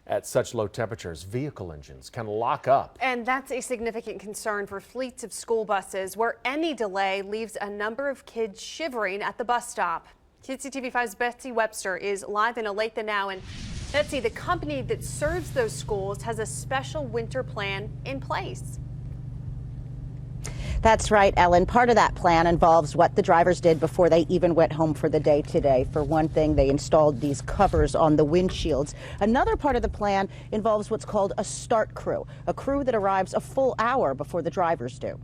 At such low temperatures, vehicle engines can lock up. And that's a significant concern for fleets of school buses, where any delay leaves a number of kids shivering at the bus stop. KCTV5's Betsy Webster is live in Olathe now. And Betsy, the company that serves those schools has a special winter plan in place. That's right, Ellen. Part of that plan involves what the drivers did before they even went home for the day today. For one thing, they installed these covers on the windshields. Another part of the plan involves what's called a start crew, a crew that arrives a full hour before the drivers do.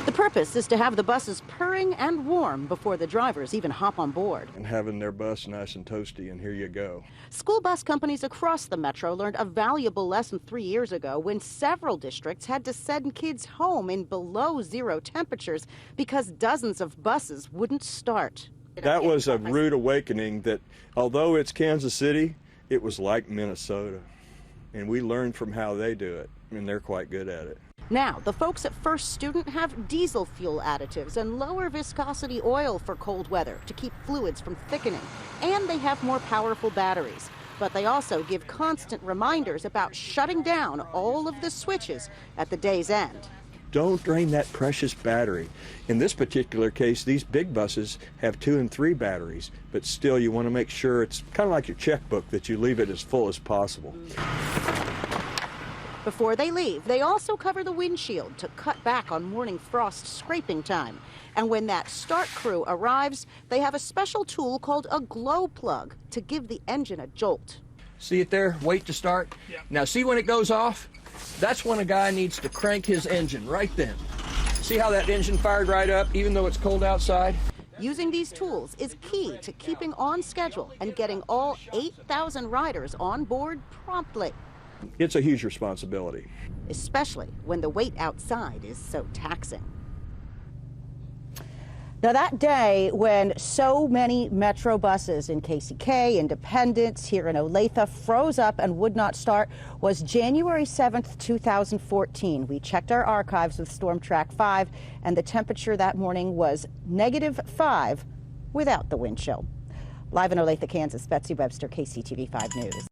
The purpose is to have the buses purring and warm before the drivers even hop on board. And having their bus nice and toasty, and here you go. School bus companies across the metro learned a valuable lesson 3 years ago when several districts had to send kids home in below zero temperatures because dozens of buses wouldn't start. That was a rude awakening that, although it's Kansas City, it was like Minnesota. And we learned from how they do it, and they're quite good at it. Now, the folks at First Student have diesel fuel additives and lower viscosity oil for cold weather to keep fluids from thickening. And they have more powerful batteries. But they also give constant reminders about shutting down all of the switches at the day's end. Don't drain that precious battery. In this particular case, these big buses have 2 and 3 batteries, but still you want to make sure it's kind of like your checkbook, that you leave it as full as possible. Before they leave, they also cover the windshield to cut back on morning frost scraping time. And when that start crew arrives, they have a special tool called a glow plug to give the engine a jolt. See it there? Wait to start? Yeah. Now see when it goes off? That's when a guy needs to crank his engine right then. See how that engine fired right up even though it's cold outside? Using these tools is key to keeping on schedule and getting all 8,000 riders on board promptly. It's a huge responsibility. Especially when the wait outside is so taxing. Now, that day when so many Metro buses in KCK, Independence, here in Olathe froze up and would not start was January 7th, 2014. We checked our archives with Storm Track 5, and the temperature that morning was -5 without the wind chill. Live in Olathe, Kansas, Betsy Webster, KCTV5 News.